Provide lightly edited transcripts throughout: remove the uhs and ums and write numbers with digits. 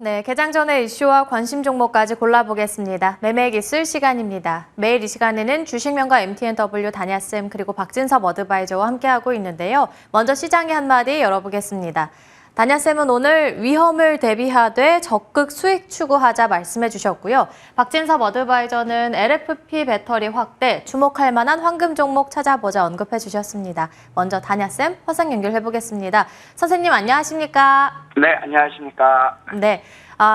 네, 개장 전의 이슈와 관심 종목까지 골라보겠습니다. 매매기술 시간입니다. 매일 이 시간에는 주식명가 MTNW 다냐쌤 그리고 박진섭 어드바이저와 함께하고 있는데요. 먼저 시장의 한마디 열어보겠습니다. 다냐쌤은 오늘 위험을 대비하되 적극 수익 추구하자 말씀해 주셨고요. 박진섭 어드바이저는 LFP 배터리 확대, 주목할 만한 황금 종목 찾아보자 언급해 주셨습니다. 먼저 다냐쌤 화상 연결해 보겠습니다. 선생님 안녕하십니까? 네, 안녕하십니까. 네.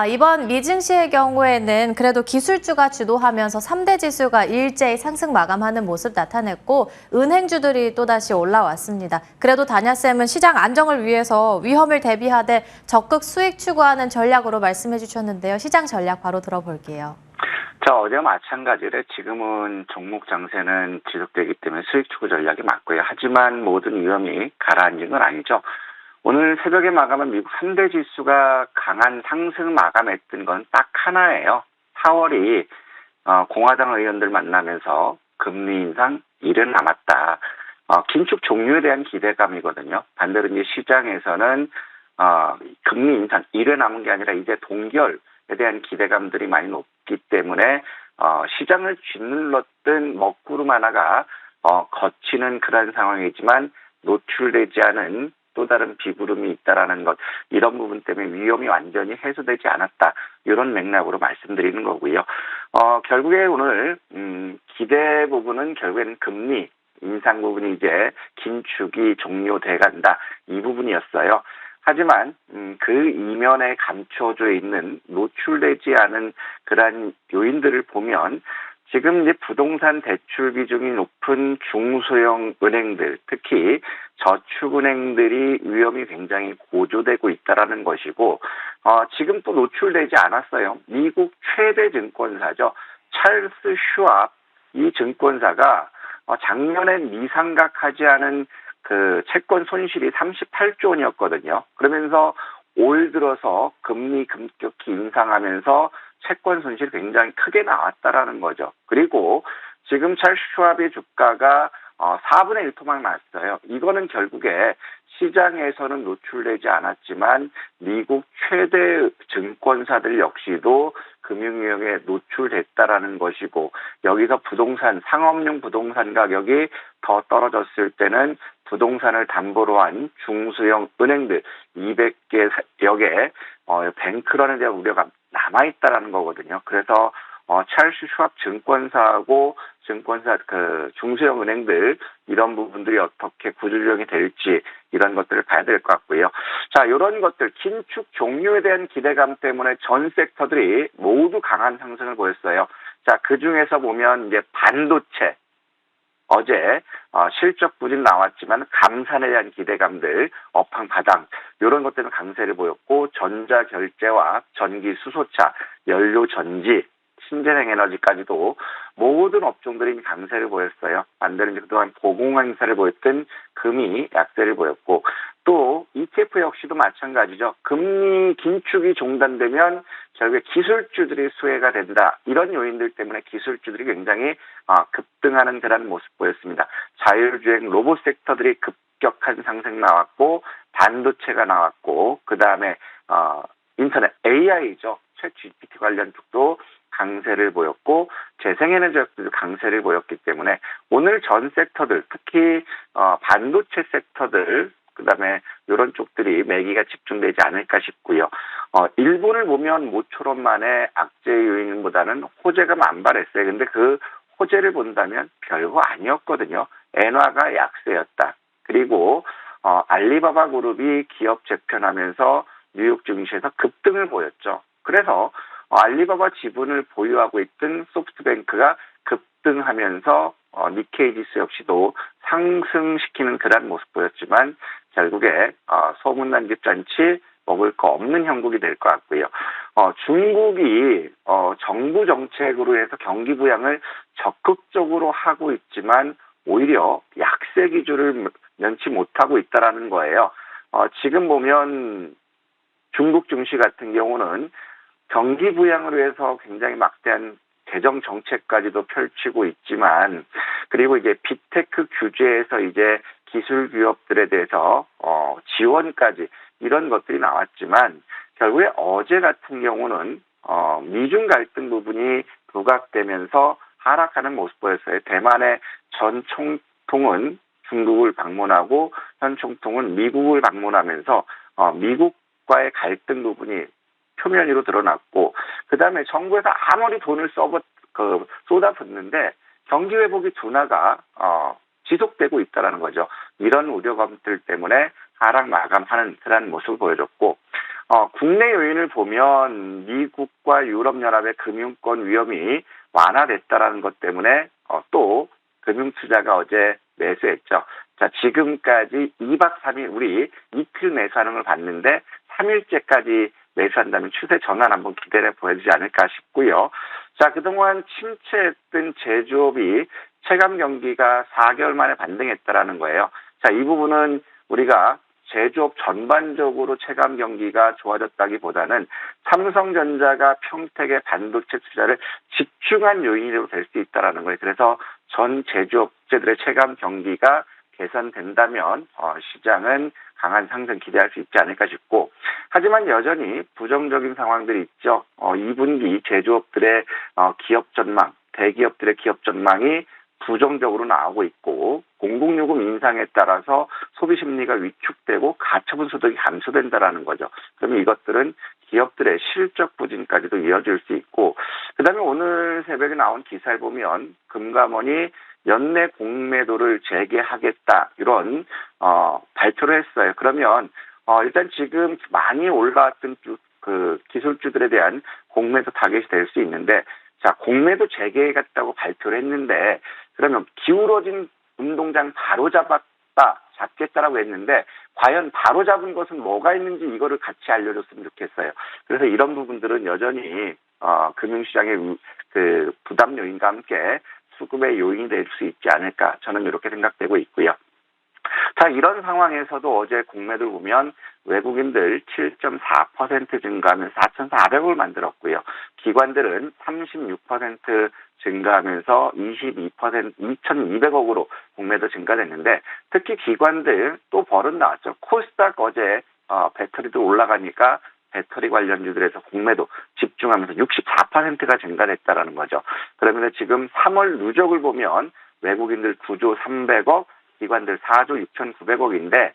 이번 미증시의 경우에는 그래도 기술주가 주도하면서 3대 지수가 일제히 상승 마감하는 모습 나타냈고 은행주들이 또다시 올라왔습니다. 그래도 다냐쌤은 시장 안정을 위해서 위험을 대비하되 적극 수익 추구하는 전략으로 말씀해 주셨는데요. 시장 전략 바로 들어볼게요. 자, 어제와 마찬가지로 지금은 종목 장세는 지속되기 때문에 수익 추구 전략이 맞고요. 하지만 모든 위험이 가라앉은 건 아니죠. 오늘 새벽에 마감한 미국 3대 지수가 강한 상승 마감했던 건 딱 하나예요. 4월이 공화당 의원들 만나면서 금리 인상 일은 남았다. 긴축 종료에 대한 기대감이거든요. 반대로 이제 시장에서는 금리 인상 일은 남은 게 아니라 이제 동결에 대한 기대감들이 많이 높기 때문에 시장을 짓눌렀던 먹구름 하나가 거치는 그런 상황이지만 노출되지 않은 또 다른 비구름이 있다라는 것, 이런 부분 때문에 위험이 완전히 해소되지 않았다. 이런 맥락으로 말씀드리는 거고요. 결국에 오늘 기대 부분은 결국에는 금리 인상 부분이 이제 긴축이 종료돼 간다. 이 부분이었어요. 하지만 그 이면에 감춰져 있는 노출되지 않은 그러한 요인들을 보면 지금 이제 부동산 대출 비중이 높은 중소형 은행들, 특히 저축은행들이 위험이 굉장히 고조되고 있다라는 것이고, 지금 또 노출되지 않았어요. 미국 최대 증권사죠. 찰스 슈왑 이 증권사가 작년엔 미상각하지 않은 그 채권 손실이 38조 원이었거든요. 그러면서 올 들어서 금리 급격히 인상하면서 채권 손실이 굉장히 크게 나왔다라는 거죠. 그리고 지금 찰스 슈왑의 주가가 4분의 1 토막 났어요. 이거는 결국에 시장에서는 노출되지 않았지만 미국 최대 증권사들 역시도 금융위험에 노출됐다라는 것이고, 여기서 부동산, 상업용 부동산 가격이 더 떨어졌을 때는 부동산을 담보로 한 중소형 은행들 200개여 개 뱅크런에 대한 우려가 남아있다라는 거거든요. 그래서 찰스 슈왑 증권사하고 증권사 중소형 은행들 이런 부분들이 어떻게 구조조정이 될지 이런 것들을 봐야 될 것 같고요. 자, 이런 것들 긴축 종료에 대한 기대감 때문에 전 섹터들이 모두 강한 상승을 보였어요. 자, 그 중에서 보면 이제 반도체 어제 실적 부진 나왔지만 감산에 대한 기대감들 업황바닥 이런 것들은 강세를 보였고, 전자결제와 전기 수소차, 연료전지, 신재생에너지까지도 모든 업종들이 강세를 보였어요. 반대로 이제 그동안 고공행사를 보였던 금이 약세를 보였고, 또 ETF 역시도 마찬가지죠. 금리 긴축이 종단되면 결국에 기술주들이 수혜가 된다. 이런 요인들 때문에 기술주들이 굉장히 급등하는 그런 모습 보였습니다. 자율주행 로봇 섹터들이 급격한 상승 나왔고, 반도체가 나왔고, 그 다음에 인터넷 AI죠. 챗 GPT 관련 쪽도 강세를 보였고, 재생에너지도 강세를 보였기 때문에 오늘 전 섹터들, 특히 반도체 섹터들, 그다음에 이런 쪽들이 매기가 집중되지 않을까 싶고요. 일본을 보면 모처럼 만에 악재 요인보다는 호재가 만발했어요. 근데 그 호재를 본다면 별거 아니었거든요. 엔화가 약세였다. 그리고 알리바바 그룹이 기업 재편하면서 뉴욕 증시에서 급등을 보였죠. 그래서 알리바바 지분을 보유하고 있던 소프트뱅크가 급등하면서 니케이 지수 역시도 상승시키는 그런 모습 보였지만 결국에 소문난 집 잔치 먹을 거 없는 형국이 될 것 같고요. 중국이 정부 정책으로 해서 경기 부양을 적극적으로 하고 있지만 오히려 약세 기조를 면치 못하고 있다라는 거예요. 지금 보면 중국 증시 같은 경우는 경기 부양을 위해서 굉장히 막대한 재정 정책까지도 펼치고 있지만, 그리고 이제 빅테크 규제에서 이제 기술 기업들에 대해서 지원까지 이런 것들이 나왔지만 결국에 어제 같은 경우는 미중 갈등 부분이 부각되면서 하락하는 모습 보였어요. 대만의 전 총통은 중국을 방문하고 현 총통은 미국을 방문하면서 미국과의 갈등 부분이 표면 위로 드러났고, 그 다음에 정부에서 아무리 돈을 쏟아붓는데 경기 회복이 둔화가 지속되고 있다는 거죠. 이런 우려감들 때문에 하락 마감하는 그런 모습을 보여줬고, 국내 요인을 보면 미국과 유럽연합의 금융권 위험이 완화됐다는 것 때문에 또 금융투자가 어제 매수했죠. 자, 지금까지 2박 3일 우리 이틀 매수하는 걸 봤는데 3일째까지 매수한다면 추세 전환 한번 기대해 보여주지 않을까 싶고요. 자, 그동안 침체했던 제조업이 체감 경기가 4개월 만에 반등했다라는 거예요. 자, 이 부분은 우리가 제조업 전반적으로 체감 경기가 좋아졌다기보다는 삼성전자가 평택의 반도체 투자를 집중한 요인으로 될 수 있다라는 거예요. 그래서 전 제조업체들의 체감 경기가 개선된다면 시장은 강한 상승 기대할 수 있지 않을까 싶고, 하지만 여전히 부정적인 상황들이 있죠. 2분기 제조업들의 기업 전망, 대기업들의 기업 전망이 부정적으로 나오고 있고, 공공요금 인상에 따라서 소비 심리가 위축되고 가처분 소득이 감소된다라는 거죠. 그러면 이것들은 기업들의 실적 부진까지도 이어질 수 있고, 그다음에 오늘 새벽에 나온 기사를 보면 금감원이 연내 공매도를 재개하겠다 이런 발표를 했어요. 그러면 일단 지금 많이 올라왔던 그 기술주들에 대한 공매도 타겟이 될 수 있는데, 자, 공매도 재개하겠다고 발표를 했는데, 그러면 기울어진 운동장 바로 잡겠다라고 했는데, 과연 바로 잡은 것은 뭐가 있는지 이거를 같이 알려줬으면 좋겠어요. 그래서 이런 부분들은 여전히 금융시장의 그 부담 요인과 함께 수급의 요인이 될 수 있지 않을까, 저는 이렇게 생각되고 있고요. 자, 이런 상황에서도 어제 공매도를 보면 외국인들 7.4% 증가하면서 4,400억을 만들었고요. 기관들은 36% 증가하면서 2,200억으로 공매도 증가됐는데, 특히 기관들 또 버릇 나왔죠. 코스닥 어제 배터리도 올라가니까 배터리 관련주들에서 공매도 집중하면서 64%가 증가됐다라는 거죠. 그러면 지금 3월 누적을 보면 외국인들 9조 300억, 기관들 4조 6,900억인데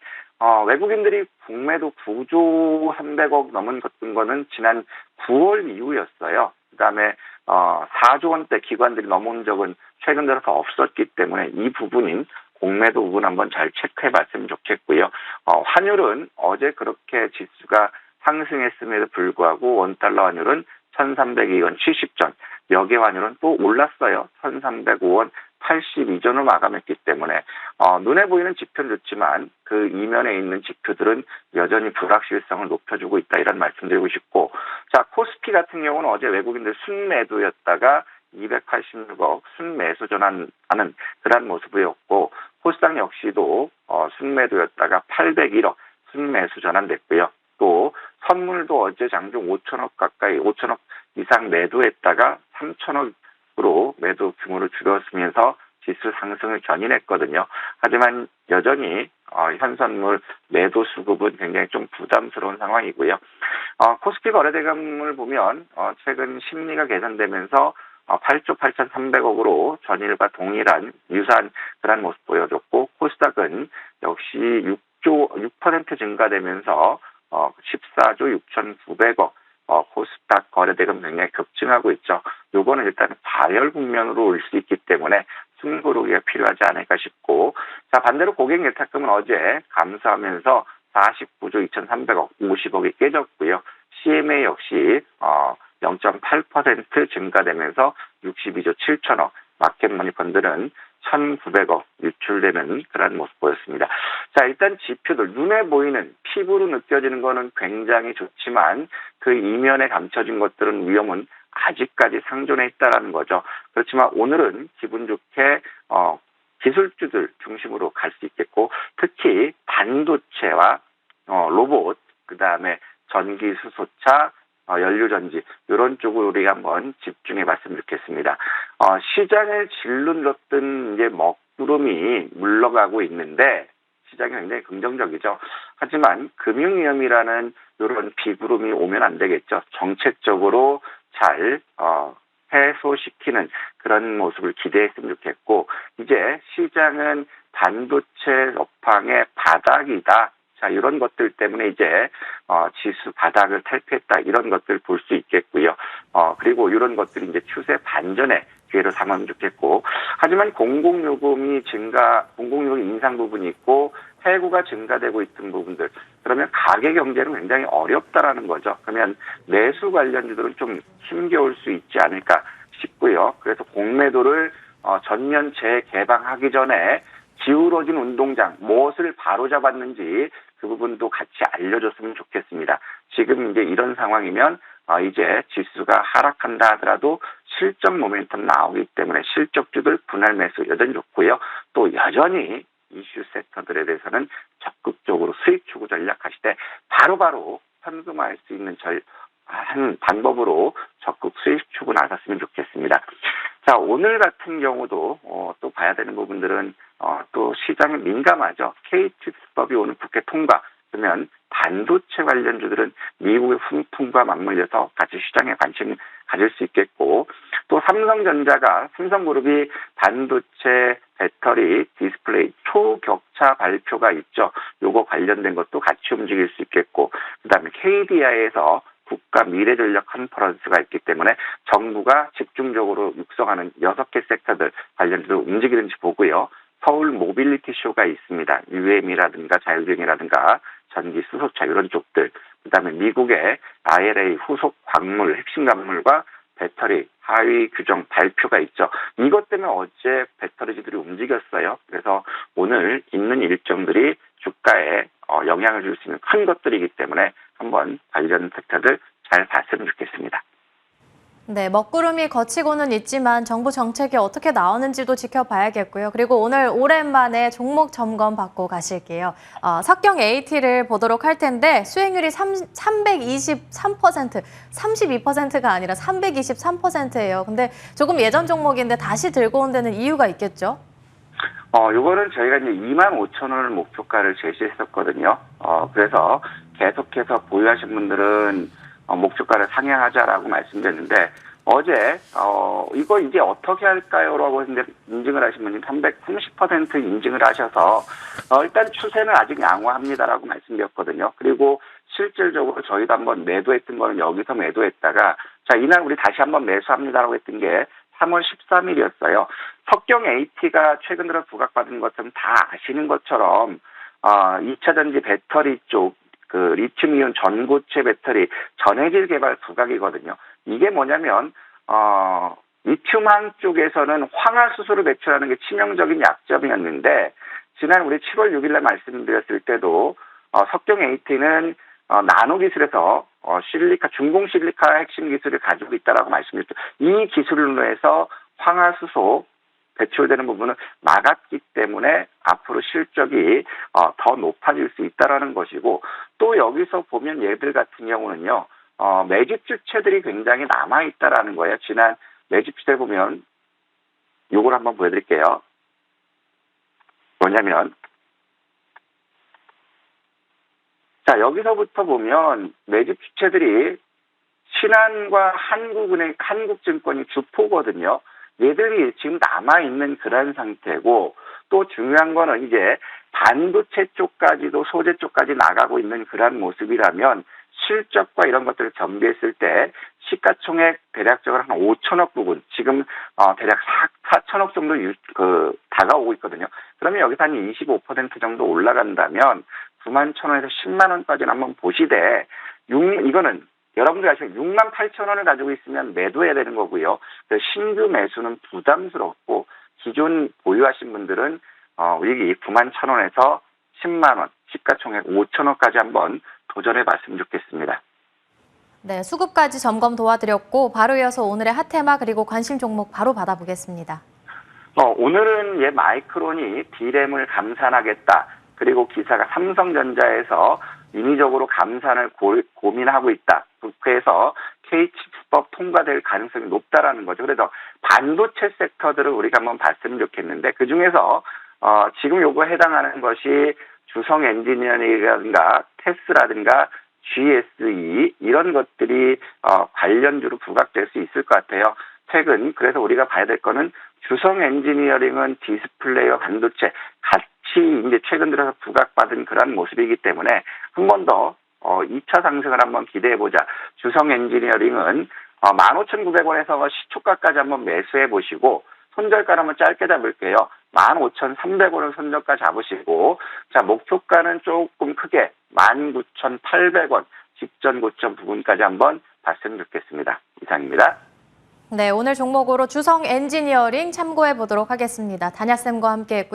외국인들이 공매도 9조 300억 넘은 거는 지난 9월 이후였어요. 그다음에 4조 원대 기관들이 넘은 적은 최근 들어서 없었기 때문에 이 부분인 공매도 부분 한번 잘 체크해 봤으면 좋겠고요. 환율은 어제 그렇게 지수가 상승했음에도 불구하고 원달러 환율은 1,302원 70전, 여계 환율은 또 올랐어요. 1,305원 82전으로 마감했기 때문에 눈에 보이는 지표는 좋지만 그 이면에 있는 지표들은 여전히 불확실성을 높여주고 있다, 이런 말씀드리고 싶고, 자, 코스피 같은 경우는 어제 외국인들 순매도였다가 286억 순매수 전환하는 그런 모습이었고, 코스닥 역시도 순매도였다가 801억 순매수 전환됐고요. 또 선물도 어제 장중 5천억 가까이 5천억 이상 매도했다가 3천억으로 매도 규모를 줄였으면서 지수 상승을 견인했거든요. 하지만 여전히 현선물 매도 수급은 굉장히 좀 부담스러운 상황이고요. 코스피 거래대금을 보면 최근 심리가 개선되면서 8조 8,300억으로 전일과 동일한 유사한 그런 모습 보여줬고, 코스닥은 역시 6% 증가되면서 14조 6,900억 코스닥 거래대금 굉장히 급증하고 있죠. 요거는 일단 과열 국면으로 올 수 있기 때문에 숨고르기가 필요하지 않을까 싶고, 자, 반대로 고객 예탁금은 어제 감소하면서 49조 2,300억 50억이 깨졌고요. CMA 역시 0.8% 증가되면서 62조 7천억, 마켓머니 펀드는 1,900억 유출되는 그런 모습 보였습니다. 자, 일단 지표들 눈에 보이는 피부로 느껴지는 거는 굉장히 좋지만 그 이면에 감춰진 것들은 위험은 아직까지 상존해 있다라는 거죠. 그렇지만 오늘은 기분 좋게 기술주들 중심으로 갈 수 있겠고, 특히 반도체와 로봇, 그다음에 전기 수소차, 연료전지 이런 쪽으로 우리가 한번 집중해 봤으면 좋겠습니다. 시장을 질러넣었던 이제 먹구름이 물러가고 있는데 시장이 굉장히 긍정적이죠. 하지만 금융위험이라는 이런 비구름이 오면 안 되겠죠. 정책적으로 잘 해소시키는 그런 모습을 기대했으면 좋겠고, 이제 시장은 반도체 업황의 바닥이다. 자, 이런 것들 때문에 이제 지수 바닥을 탈피했다, 이런 것들 볼 수 있겠고요. 그리고 이런 것들이 이제 추세 반전의 기회로 삼으면 좋겠고, 하지만 공공요금 인상 부분이 있고 해고가 증가되고 있던 부분들, 그러면 가계 경제는 굉장히 어렵다라는 거죠. 그러면 내수 관련주들은 좀 힘겨울 수 있지 않을까 싶고요. 그래서 공매도를 전면 재개방하기 전에 기울어진 운동장, 무엇을 바로잡았는지 그 부분도 같이 알려줬으면 좋겠습니다. 지금 이제 이런 상황이면 이제 지수가 하락한다 하더라도 실적 모멘텀 나오기 때문에 실적주들 분할 매수 여전히 좋고요. 또 여전히 이슈 섹터들에 대해서는 적극적으로 수익 추구 전략 하실 때 바로바로 현금화할 수 있는 한 방법으로 적극 수익 추구 나섰으면 좋겠습니다. 자, 오늘 같은 경우도 또 봐야 되는 부분들은 또 시장에 민감하죠. KTX법이 오늘 국회 통과. 그러면 반도체 관련주들은 미국의 훈풍과 맞물려서 같이 시장에 관심 가질 수 있겠고, 또 삼성그룹이 반도체 배터리 디스플레이 초격차 발표가 있죠. 요거 관련된 것도 같이 움직일 수 있겠고, 그다음에 KDI에서 국가 미래전략 컨퍼런스가 있기 때문에 정부가 집중적으로 육성하는 6개 섹터들 관련해서 움직이는지 보고요. 서울 모빌리티 쇼가 있습니다. UM이라든가 자율주행이라든가 전기 수소차 이런 쪽들, 그다음에 미국의 IRA 후속 광물, 핵심 광물과 배터리 하위 규정 발표가 있죠. 이것 때문에 어제 배터리주들이 움직였어요. 그래서 오늘 있는 일정들이 주가에 영향을 줄 수 있는 큰 것들이기 때문에 한번 관련 섹터들 잘 봤으면 좋겠습니다. 네, 먹구름이 거치고는 있지만 정부 정책이 어떻게 나오는지도 지켜봐야겠고요. 그리고 오늘 오랜만에 종목 점검 받고 가실게요. 석경 AT를 보도록 할 텐데 수익률이 323%, 32%가 아니라 323%예요. 근데 조금 예전 종목인데 다시 들고 온 데는 이유가 있겠죠? 요거는 저희가 이제 25,000원을 목표가를 제시했었거든요. 그래서 계속해서 보유하신 분들은 목표가를 상향하자라고 말씀드렸는데, 어제 이거 이제 어떻게 할까요라고 했는데 인증을 하신 분이 330% 인증을 하셔서 일단 추세는 아직 양호합니다라고 말씀드렸거든요. 그리고 실질적으로 저희도 한번 매도했던 거는 여기서 매도했다가, 자, 이날 우리 다시 한번 매수합니다라고 했던 게 3월 13일이었어요. 석경 AT가 최근 들어 부각받은 것처럼 다 아시는 것처럼 2차전지 배터리 쪽 그 리튬이온 전고체 배터리 전해질 개발 부각이거든요. 이게 뭐냐면 리튬황 쪽에서는 황화수소를 배출하는 게 치명적인 약점이었는데, 지난 우리 7월 6일날 말씀드렸을 때도 석경 AT는 나노 기술에서 중공 실리카 핵심 기술을 가지고 있다라고 말씀드렸죠. 이 기술로 해서 황화수소 배출되는 부분은 막았기 때문에 앞으로 실적이 더 높아질 수 있다라는 것이고, 또 여기서 보면 얘들 같은 경우는요, 매집 주체들이 굉장히 남아 있다라는 거예요. 지난 매집 주체 보면 요걸 한번 보여드릴게요. 뭐냐면, 자, 여기서부터 보면 매집 주체들이 신한과 한국은행, 한국증권이 주포거든요. 얘들이 지금 남아있는 그런 상태고, 또 중요한 거는 이제 반도체 쪽까지도 소재 쪽까지 나가고 있는 그런 모습이라면 실적과 이런 것들을 겸비했을 때 시가총액 대략적으로 한 5천억 부분, 지금 대략 4천억 정도 다가오고 있거든요. 그러면 여기서 한 25% 정도 올라간다면 91,000원에서 10만 원까지는 한번 보시되, 이거는 여러분들 아시면 68,000원을 가지고 있으면 매도해야 되는 거고요. 그래서 신규 매수는 부담스럽고, 기존 보유하신 분들은 여기 91,000원에서 10만 원, 시가총액 5천원까지 한번 도전해 봤으면 좋겠습니다. 네, 수급까지 점검 도와드렸고 바로 이어서 오늘의 핫테마 그리고 관심 종목 바로 받아보겠습니다. 오늘은 마이크론이 D램을 감산하겠다. 그리고 기사가 삼성전자에서 인위적으로 감산을 고민하고 있다. 국회에서 K칩법 통과될 가능성이 높다라는 거죠. 그래서 반도체 섹터들을 우리가 한번 봤으면 좋겠는데, 그중에서 지금 요거 해당하는 것이 주성 엔지니어링이라든가 테스라든가 GSE 이런 것들이 관련주로 부각될 수 있을 것 같아요. 최근 그래서 우리가 봐야 될 거는 주성 엔지니어링은 디스플레이와 반도체 같이 이제 최근 들어서 부각받은 그런 모습이기 때문에 한 번 더 2차 상승을 한번 기대해 보자. 주성 엔지니어링은 15,900원에서 시초가까지 한번 매수해 보시고 손절가를 한번 짧게 잡을게요. 15,300원을 손절가 잡으시고 자 목표가는 조금 크게 19,800원 직전 고점 부분까지 한번 봤으면 좋겠습니다. 이상입니다. 네, 오늘 종목으로 주성 엔지니어링 참고해 보도록 하겠습니다. 다냐쌤과 함께 했고요.